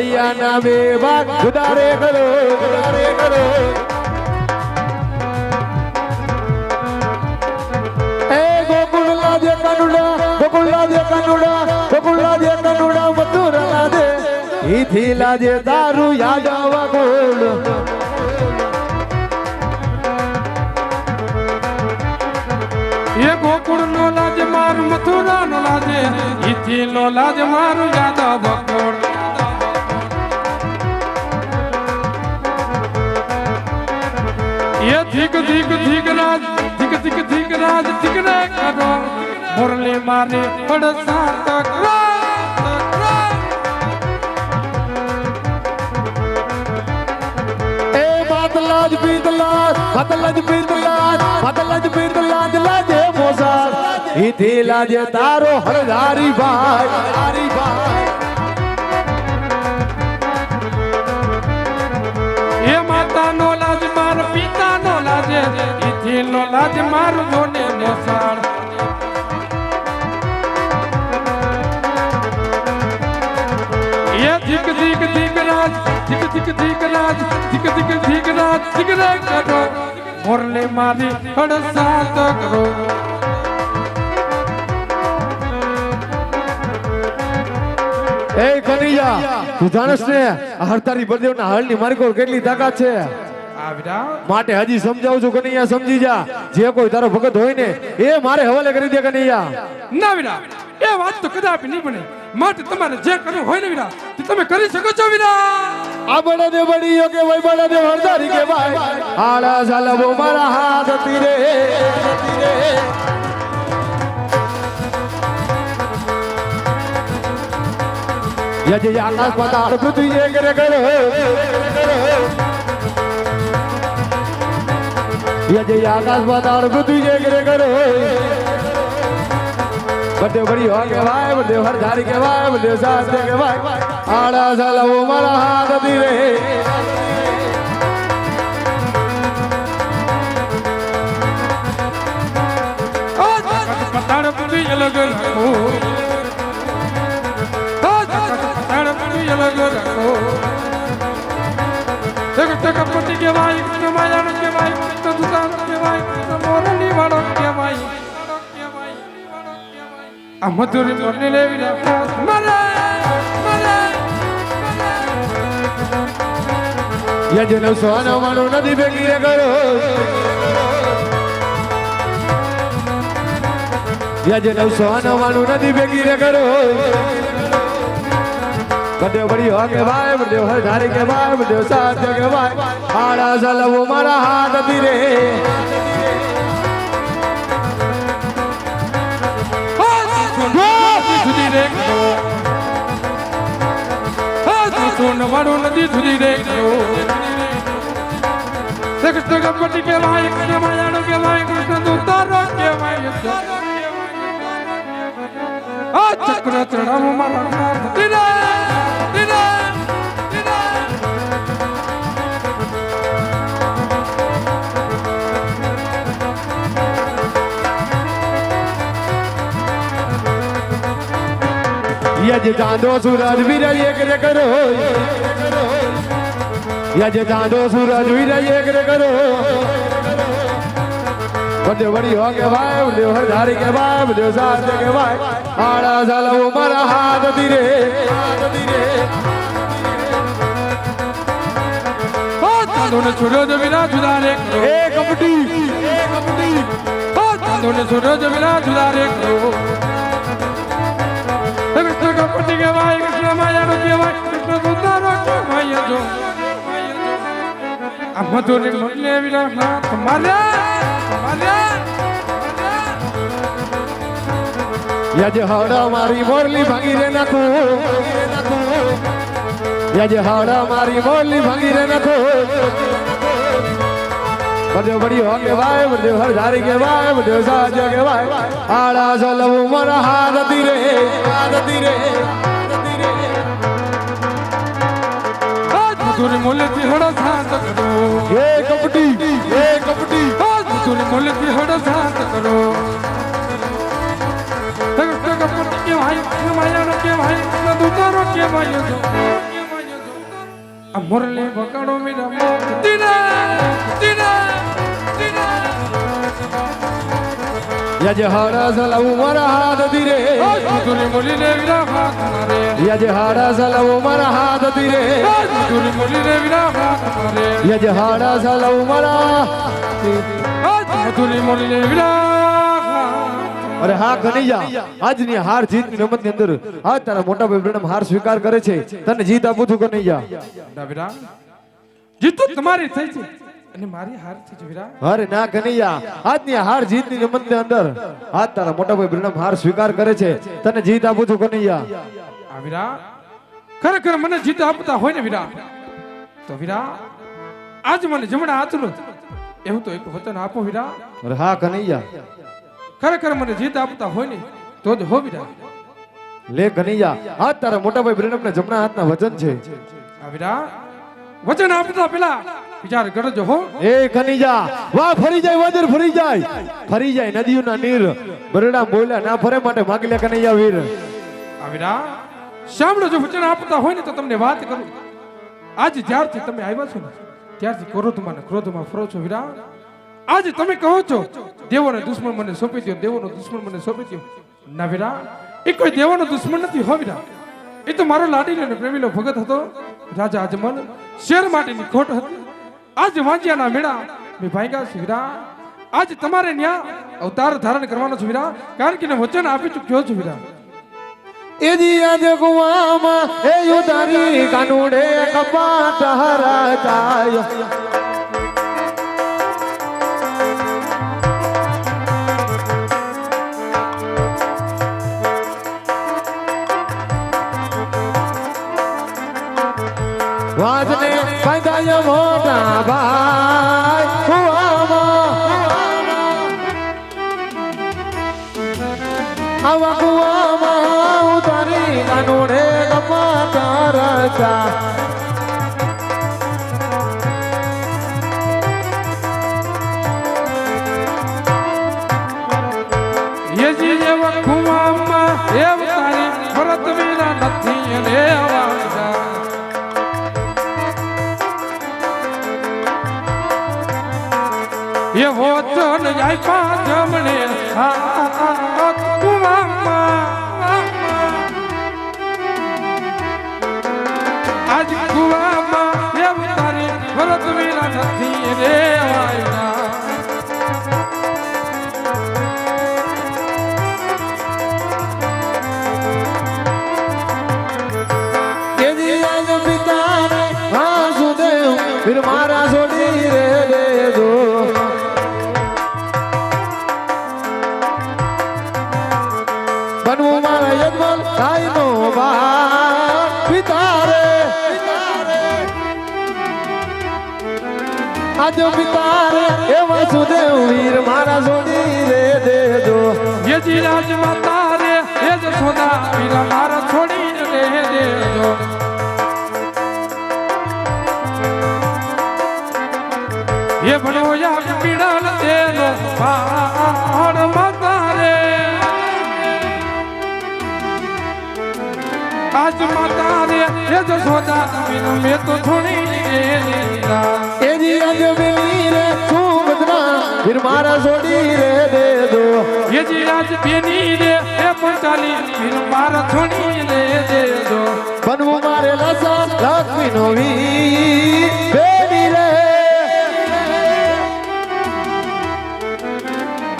હળિયા ના બે ભાગ જુદારે કરો જુદારે કરો એ ગોકુળ લાજે કાનુડા ગોકુળ લાજે કાનુડા ગોકુળ લાજે કાનુડા મથુર લાજે ઈથી લાજે દારૂ યાદ આવા ગોળ એ ગોકુળ નો લાજ માર મથુરા નો લાજે ઈથી નો લાજ મારું યાદવ બકોળ એ ધીક રાજ ધીક રાજ ધીક રે કરો મુરલી મારે પડસા તક એ બાદલાજ બીદલાજ બાદલાજ બીદલાજ બાદલાજ બીદલાજ લાજે મોસાર ઈથી લાજે તારો હરધારી ભાઈ હરધારી ભાઈ એ માતા નો લાજ માર પિતા નો લાજે ઈથી નો લાજ મારું જોને મોસાળ એ ધીક રાજ ધીક રાજ ધીક રે કરો મોરલે મારી હડસાત કરો એ કનૈયા તું જાણસ ને આ હરતારી બળદેવ ના હળ ની મારી કોલ કેટલી તાકાત છે માટે હજી સમજાવું છું કનૈયા સમજી જા જે કોઈ તારો ભગત હોય ને એ મારે હવાલે કરી દે કનૈયા ના વીરા એ વાત તો કદાપી નહીં બને માટે તમારે જે કરવું હોય ને વીરા તે તમે કરી શકો છો વીરા આ બળા દે બળીયો કે ભાઈ બળા દે હરતારી કે ભાઈ આળા સાલવો મારા હાથ તીરે યજે આકાશ પાતાળ પૃથ્વી એક રે કરો યજે આકાશ પાતાળ પૃથ્વી એક રે કરો બડે બડી હો કે ભાઈ બડે હરધારી કે ભાઈ બડે સાથ કે ભાઈ આડા સાલવો મારા હાથ ધીરે પતાળ પડી અલગ રાખો અલગ રાખો ટક પટી કે ભાઈ કૃષ્ણ માયાનો કે ભાઈ કૃષ્ણ દુતાનો કે ભાઈ કૃષ્ણ મોરલી વાળો કે ભાઈ આ મધુરી મોરલી લેવી રાખો મરે યજનો સોનો મનો નદી ભેગી રે કરો યજનો સોનો મનો નદી ભેગી રે કરો બડે બડી હો કે ભાઈ બડે હરધારી કે ભાઈ બડે સાથ કે ભાઈ આડા સલવો મારા હાથ ધીરે સુધી રે સોન વાળું નદી સુધી રે કૃષ્ણ ગણપતિ કે ભાઈ કૃષ્ણ માયાનો કે ભાઈ કૃષ્ણ દુતારો કે ભાઈ આ ચક્ર ચડાવ મારા હાથ ધીરે યજ ચાંદો સૂરજ વીર એક રે કરો યજ ચાંદો સૂરજ વીર એક રે કરો બડે બડી હો કે ભાઈ બડે હરધારી કે ભાઈ બડે સાથ કે ભાઈ આડા સલવો મારા હાથ ધીરે ચાંદો ને સૂરજ વિના જુદા રે એ કબડ્ડી ચાંદો ને સૂરજ વિના જુદા રે કૃષ્ણ ગણપતિ કે ભાઈ કૃષ્ણ માયાનો કે ભાઈ કૃષ્ણ દુતારો કે ભાઈ જો આ મધુરી મોરલી વિના તમારે યજ હાડા મારી મોરલી ભાંગી રે નાખો યજ હાડા મારી મોરલી ભાંગી રે નાખો બડે બડી હો કે ભાઈ બડે હરધારી કે ભાઈ બડે સાજ કે ભાઈ આડા સલવો મારા હાથ ધીરે મધુરી મોરલી થી હડો સાથ કરો એ કપટી મધુરી મોરલી થી હડો સાથ કરો કૃષ્ણ ગણપતિ કે ભાઈ કૃષ્ણ માયાનો કે ભાઈ કૃષ્ણ દુતારો કે ભાઈ જો આ મોરલે વગાડો મીરા મોતીના યજ હાડા સલાઉ મારા હાથ ધીરે તુરી મોલીને વીરા હાથ મારે યજ હાડા સલાઉ મારા હાથ ધીરે તુરી મોલીને વીરા હાથ મારે યજ હાડા સલાઉ મારા તુરી મોલીને વીરા અરે હા કનૈયા આજની હાર જીત ની રમત ની અંદર આજ તારા મોટા ભાઈ પ્રણમ હાર સ્વીકાર કરે છે તને જીત આપું છું કનૈયા વીરા જીત તો તમારી થઈ છે અને મારી હાર થઈ છે વીરા અરે ના કનૈયા આજની હાર જીત ની રમત ની અંદર આજ તારા મોટા ભાઈ પ્રણમ હાર સ્વીકાર કરે છે તને જીત આપું છું કનૈયા વીરા ખરેખર મને જીત આપતા હોય ને વીરા તો વીરા આજ મને જમણા હાથનું એવું તો એક વચન આપો વીરા અરે હા કનૈયા ખરેખર મને જીત આપતા હોય ને તો જ હો વીરા લે કનૈયા આજ તારા મોટા ભાઈ પ્રણમ ને જમણા હાથના વચન છે વીરા વચન આપતા પેલા વિચાર કરજો હો એ કનૈયા વાહ ફરી જાય વજર ફરી જાય નદીઓના નીર બરડા બોલ્યા ના ફરે માટે માગી લે કનૈયા વીર વીરા સાંભળો જો વચન આપતા હોય ને તો તમને વાત કરું આજ જ્યારથી તમે આવ્યા છો ને ત્યારથી ક્રોધમાં ફરો છો વીરા આજ તમે કહો છો દેવોનો દુશ્મન મને સોંપી દો દેવોનો દુશ્મન મને સોંપી દો ના વીરા એ કોઈ દેવોનો દુશ્મન નથી હો વીરા એ તો મારો લાડીલો અને પ્રેમીલો ભગત હતો રાજા અજમલ શેર માટેની ખોટ હતી આજ વાંજિયાના મેળા મેં ભાગ્યા છે વીરા આજ તમારે ન્યા અવતાર ધારણ કરવાનો છે વીરા કારણ કે વચન આપી ચૂક્યો છું વીરા એજી આજ ગુવામાં એ યુધારી કાનુડે કપાટ હરાતાય વાજને પૈદાય મોટા ભાઈ આવા કુવામાં ઉતારી કાનુડે કપાટ રચા યજી એવા કુવામાં એ ઉતારી ભરત વીરા નથી રે આવા એ વચન જાય પા જમણે આજ કુવામાં એમ તારી ભરત વીરા નથી રે વાયના કેજી આજ પિતાને વાસુદેવ ફિર મારા છોડી રે દેજો બનવું મારા યજમાન સાઈનો બા પિતારે આજ પિતારે એ વાસુદેવ વીર મારા છોડી રે દેજો યજી રાજ માતા રે એ જ સોના વીરા મારા છોડી રે દેજો એ ભણો યાદ પીડા તેનો પાડ માતા રે આજ માતા રે એ જ સોના મેં તો છોડી દીધા એજી આજ બેની રે સુભદ્રા વીર મારા છોડી રે દેજો યજી રાજ બેની રે એ પંચાલી વીર મારા છોડી રે દેજો બનવું મારે લસા લક્ષ્મીનો વીર બેની રે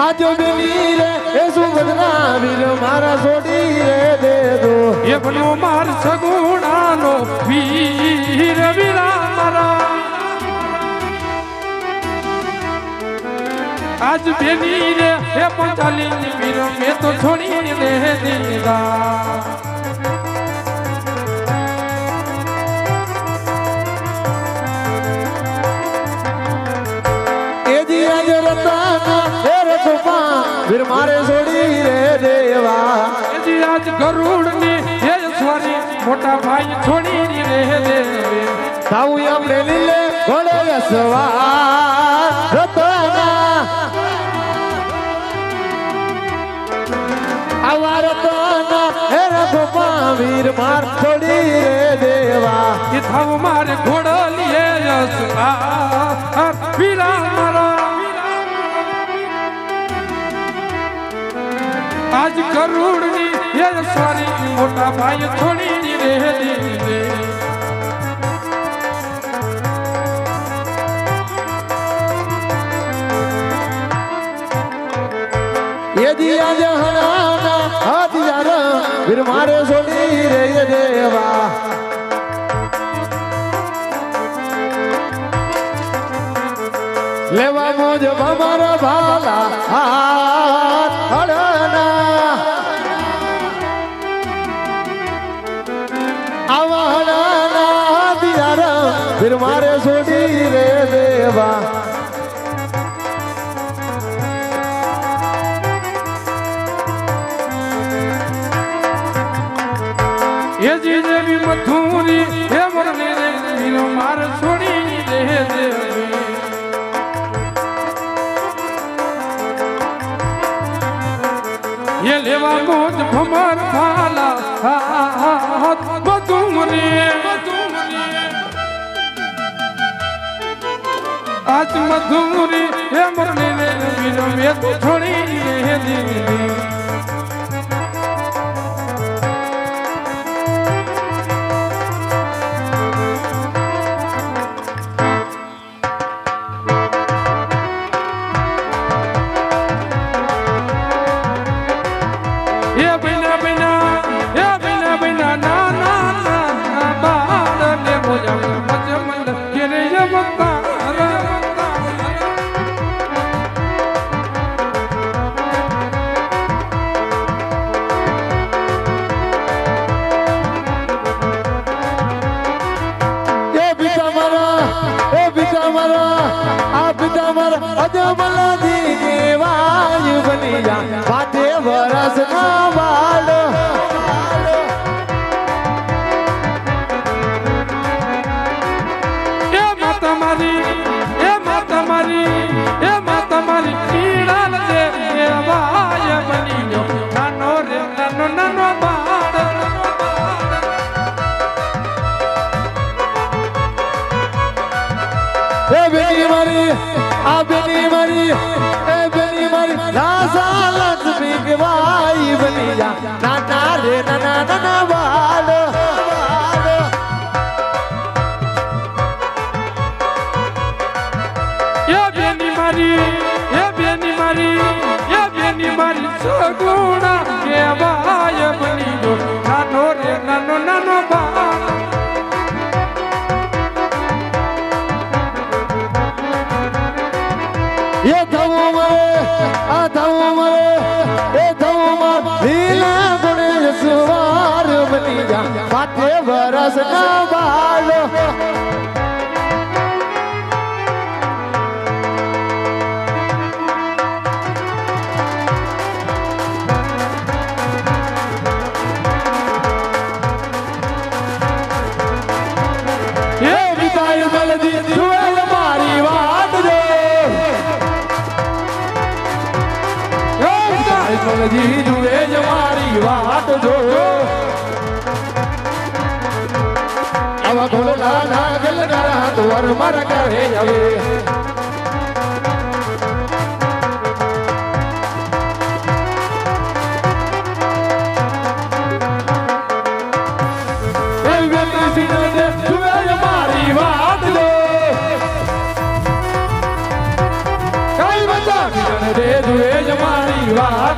આજો બેની રે એ સુભદ્રા વીર મારા છોડી રે દેજો એ બનો માર સગુણાનો વીર વીરા મારા આજ બેની રે એ પંચાલી વીર મેં તો છોડી રે દીધા એજી આજ રતાના એ રઘુપા વીર મારે છોડી રે દેવા એજી આજ ગરુડ ની એ સ્વારી મોટા ભાઈ છોડી રે દેવે તાવું આપણે લીલે ઘોડે સવાર રતાના આવા રતાના હે રઘુપા વીર માર છોડી રે દેવા એ થાવ મારે ઘોડલીએ યસપાર વીરા મારા આજ કરુણની એ સારી મોટા ભાઈ છોડી રે દીધે ये दिया जहाना हाथ यारा फिर मारे सोनी रे ये देवा लेवा मोज हमारा भाला हाथ हड़ना आवाना हाथ यारा फिर मारे सोनी रे देवा ये जीजे भी मथुरी हे मरने रे वीरो मार छोड़ी दे दे ये लेवा मोज भमर भाला हाथ मथुरी आज मथुरी हे मरने रे वीरो ये तो छोड़ी दे दे बाते बरस ना बाल ए माता मारी पीड़ा दे ए बाय बनी जो नानो रे नानो नानो बाल ए बेनी मारी आ बेनी मारी ए बेनी मारी राजा लक्ष्मी के भाई बनी जा नाना रे नाना नाना बाल ये बेनी मारी सगुणा के बाय बनी जो नानो रे नानो नानो बाल ये थमो मरे आ थमो मरे ए थमो मर लीला गुणे सुवार बनी जा बाते बरस ना बाल ये बिताई जल्दी जुएल मारी वाट दे जी जुए जमारी वाट जो अब घोड़ा ना गल करा तो वर मर करे जावे जुए जमारी वाट दो कई बता दे जुए जमारी वाट